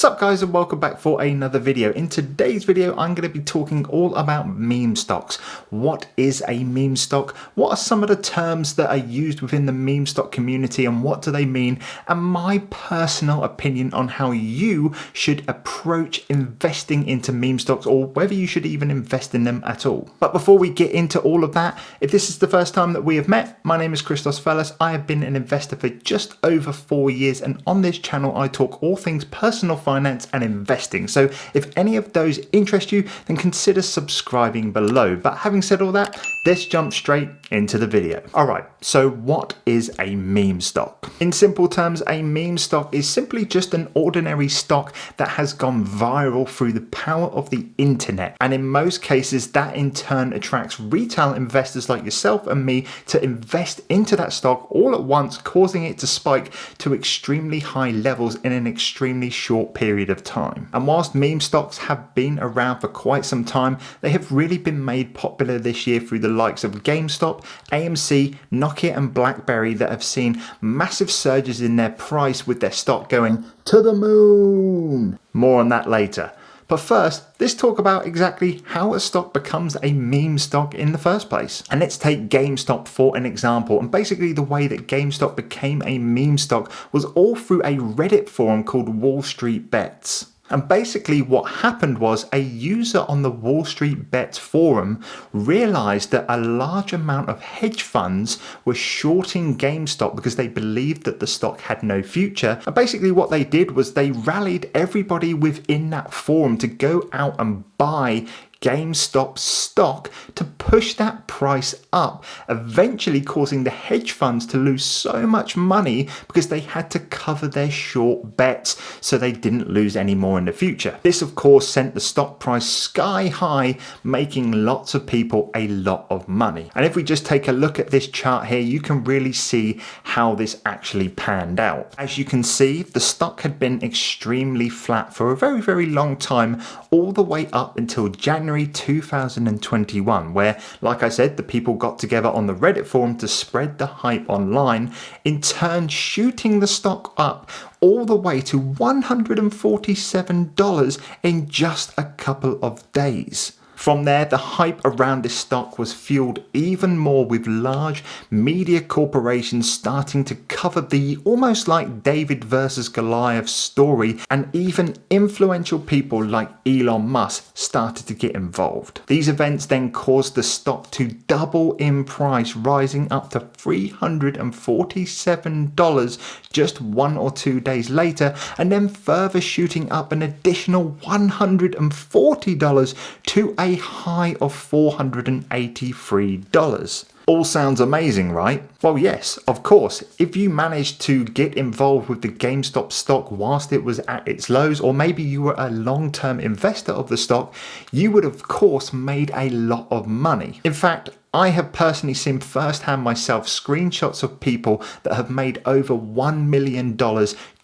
Sup guys, and welcome back for another video. In today's video I'm going to be talking all about meme stocks. What is a meme stock? What are some of the terms that are used within the meme stock community and what do they mean? And my personal opinion on how you should approach investing into meme stocks, or whether you should even invest in them at all. But before we get into all of that, if this is the first time that we have met, my name is Christos Fellas. I have been an investor for just over 4 years, and on this channel I talk all things personal finance and investing. So if any of those interest you, then consider subscribing below. But having said all that, let's jump straight into the video. Alright, so what is a meme stock? In simple terms, a meme stock is simply just an ordinary stock that has gone viral through the power of the internet. And in most cases, that in turn attracts retail investors like yourself and me to invest into that stock all at once, causing it to spike to extremely high levels in an extremely short period of time. And whilst meme stocks have been around for quite some time, they have really been made popular this year through the likes of Gamestop, AMC, Nokia and Blackberry that have seen massive surges in their price, with their stock going to the moon. More on that later. But first, let's talk about exactly how a stock becomes a meme stock in the first place. And let's take GameStop for an example. And basically the way that GameStop became a meme stock was all through a Reddit forum called Wall Street Bets. And basically what happened was a user on the Wall Street Bets forum realized that a large amount of hedge funds were shorting GameStop because they believed that the stock had no future. And basically what they did was they rallied everybody within that forum to go out and buy GameStop stock to push that price up, eventually causing the hedge funds to lose so much money because they had to cover their short bets so they didn't lose any more in the future. This of course sent the stock price sky high, making lots of people a lot of money. And if we just take a look at this chart here, you can really see how this actually panned out. As you can see, the stock had been extremely flat for a very long time, all the way up until January 2021, where, like I said, the people got together on the Reddit forum to spread the hype online, in turn shooting the stock up all the way to $147 in just a couple of days. From there, the hype around this stock was fueled even more, with large media corporations starting to cover the almost like David versus Goliath story, and even influential people like Elon Musk started to get involved. These events then caused the stock to double in price, rising up to $347 just 1 or 2 days later, and then further shooting up an additional $140 to a high of $483. All sounds amazing, right? Well, yes, of course. If you managed to get involved with the GameStop stock whilst it was at its lows, or maybe you were a long-term investor of the stock, you would of course made a lot of money. In fact, I have personally seen firsthand myself screenshots of people that have made over $1 million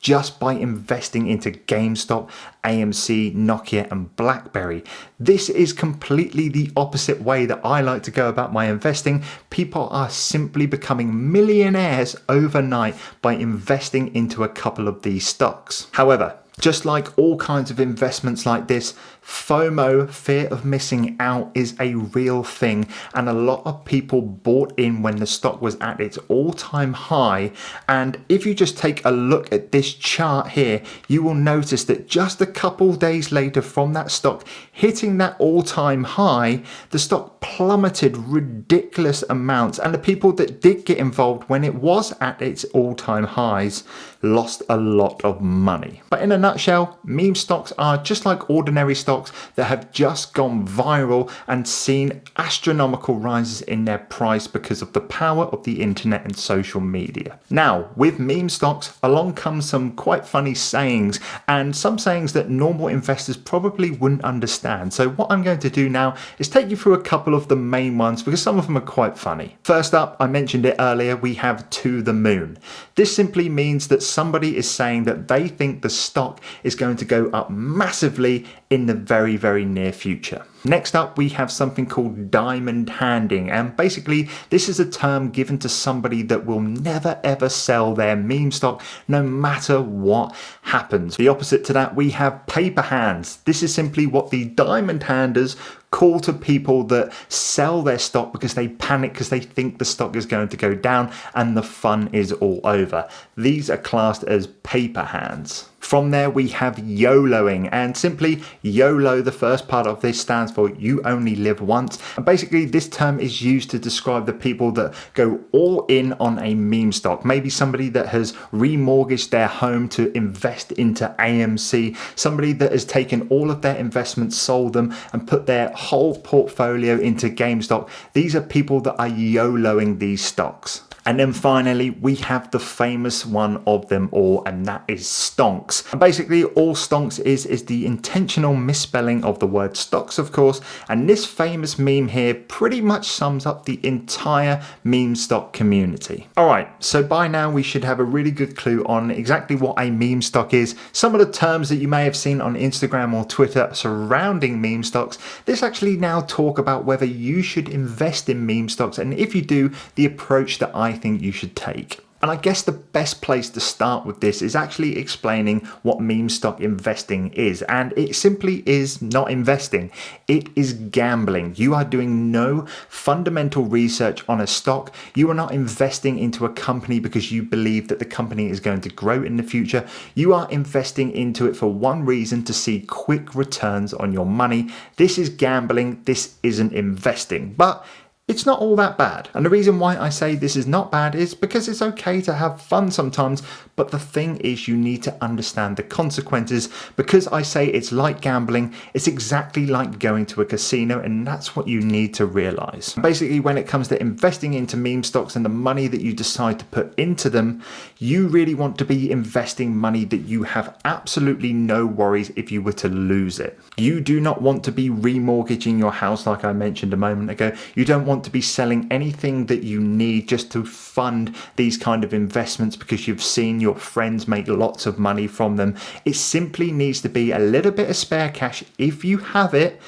just by investing into GameStop, AMC, Nokia and Blackberry. This is completely the opposite way that I like to go about my investing. People are simply becoming millionaires overnight by investing into a couple of these stocks. However, just like all kinds of investments like this, FOMO, fear of missing out, is a real thing, and a lot of people bought in when the stock was at its all-time high. And if you just take a look at this chart here, you will notice that just a couple days later from that stock hitting that all-time high, the stock plummeted ridiculous amounts, and the people that did get involved when it was at its all-time highs lost a lot of money. But in a nutshell, meme stocks are just like ordinary stocks that have just gone viral and seen astronomical rises in their price because of the power of the internet and social media. Now, with meme stocks, along comes some quite funny sayings, and some sayings that normal investors probably wouldn't understand. So what I'm going to do now is take you through a couple of the main ones, because some of them are quite funny. First up, I mentioned it earlier, we have to the moon. This simply means that somebody is saying that they think the stock is going to go up massively in the very near future. Next up, we have something called diamond handing, and basically this is a term given to somebody that will never ever sell their meme stock no matter what happens. The opposite to that, we have paper hands. This is simply what the diamond handers call to people that sell their stock because they panic because they think the stock is going to go down and the fun is all over. These are classed as paper hands. From there, we have YOLOing, and simply YOLO, the first part of this stands for you only live once. And basically this term is used to describe the people that go all in on a meme stock. Maybe somebody that has remortgaged their home to invest into AMC, somebody that has taken all of their investments, sold them and put their whole portfolio into Gamestop. These are people that are YOLOing these stocks. And then finally, we have the famous one of them all, and that is stonks. And basically, all stonks is the intentional misspelling of the word stocks, of course. And this famous meme here pretty much sums up the entire meme stock community. All right, so by now we should have a really good clue on exactly what a meme stock is. Some of the terms that you may have seen on Instagram or Twitter surrounding meme stocks. This actually now talk about whether you should invest in meme stocks, and if you do, the approach that I think you should take. And I guess the best place to start with this is actually explaining what meme stock investing is. And it simply is not investing. It is gambling. You are doing no fundamental research on a stock. You are not investing into a company because you believe that the company is going to grow in the future. You are investing into it for one reason: to see quick returns on your money. This is gambling. This isn't investing. But it's not all that bad. And the reason why I say this is not bad is because it's okay to have fun sometimes, but the thing is you need to understand the consequences. Because I say it's like gambling, it's exactly like going to a casino, and that's what you need to realize. Basically, when it comes to investing into meme stocks and the money that you decide to put into them, you really want to be investing money that you have absolutely no worries if you were to lose it. You do not want to be remortgaging your house like I mentioned a moment ago. You don't want to be selling anything that you need just to fund these kind of investments because you've seen your friends make lots of money from them. It simply needs to be a little bit of spare cash, if you have it,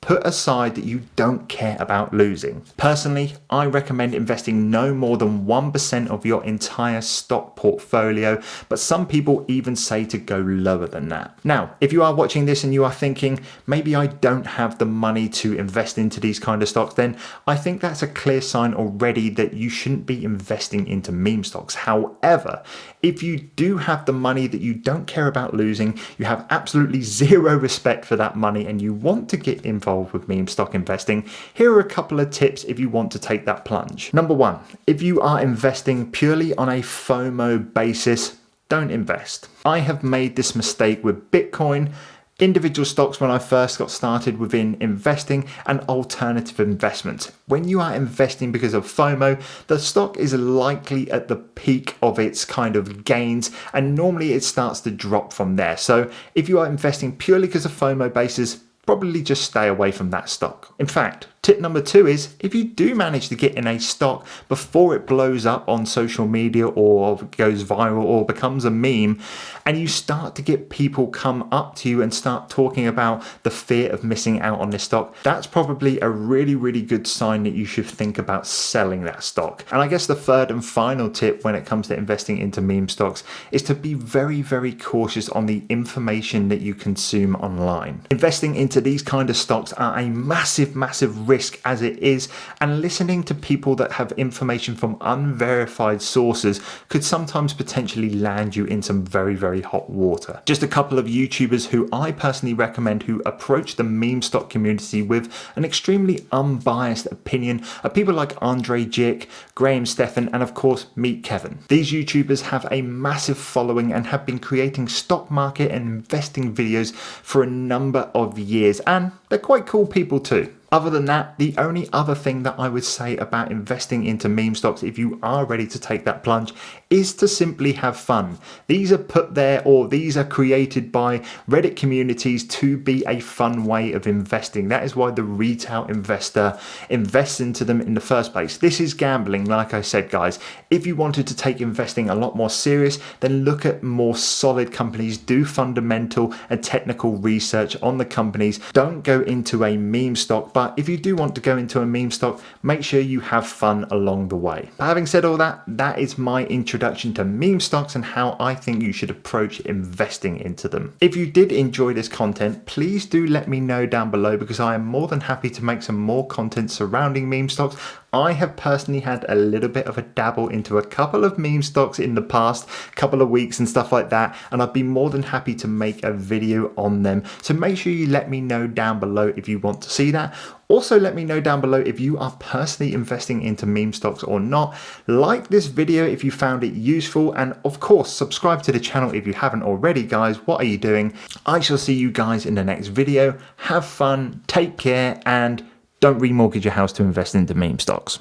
put aside, that you don't care about losing. Personally, I recommend investing no more than 1% of your entire stock portfolio, but some people even say to go lower than that. Now, if you are watching this and you are thinking, maybe I don't have the money to invest into these kind of stocks, then I think that's a clear sign already that you shouldn't be investing into meme stocks. However, if you do have the money that you don't care about losing, you have absolutely zero respect for that money, and you want to get involved with meme stock investing, here are a couple of tips if you want to take that plunge. Number one, if you are investing purely on a FOMO basis, don't invest. I have made this mistake with Bitcoin, individual stocks when I first got started within investing, and alternative investments. When you are investing because of FOMO, the stock is likely at the peak of its kind of gains, and normally it starts to drop from there. So if you are investing purely because of FOMO basis, probably just stay away from that stock. In fact, tip number two is, if you do manage to get in a stock before it blows up on social media or goes viral or becomes a meme, and you start to get people come up to you and start talking about the fear of missing out on this stock, that's probably a really, really good sign that you should think about selling that stock. And I guess the third and final tip when it comes to investing into meme stocks is to be very, very cautious on the information that you consume online. Investing into these kind of stocks are a massive, massive risk as it is, and listening to people that have information from unverified sources could sometimes potentially land you in some very, very hot water. Just a couple of YouTubers who I personally recommend who approach the meme stock community with an extremely unbiased opinion are people like Andre Jick, Graham Stephan, and of course Meet Kevin. These YouTubers have a massive following and have been creating stock market and investing videos for a number of years, and they're quite cool people too. Other than that, the only other thing that I would say about investing into meme stocks, if you are ready to take that plunge, is to simply have fun. These are put there, or these are created by Reddit communities to be a fun way of investing. That is why the retail investor invests into them in the first place. This is gambling, like I said, guys. If you wanted to take investing a lot more serious, then look at more solid companies, do fundamental and technical research on the companies. Don't go into a meme stock, but if you do want to go into a meme stock, make sure you have fun along the way. But having said all that, that is my introduction to meme stocks and how I think you should approach investing into them. If you did enjoy this content, please do let me know down below, because I am more than happy to make some more content surrounding meme stocks. I have personally had a little bit of a dabble into a couple of meme stocks in the past couple of weeks and stuff like that, and I'd be more than happy to make a video on them. So make sure you let me know down below if you want to see that. Also, let me know down below if you are personally investing into meme stocks or not. Like this video if you found it useful, and of course subscribe to the channel if you haven't already, guys. What are you doing? I shall see you guys in the next video. Have fun, take care, and don't remortgage your house to invest into meme stocks.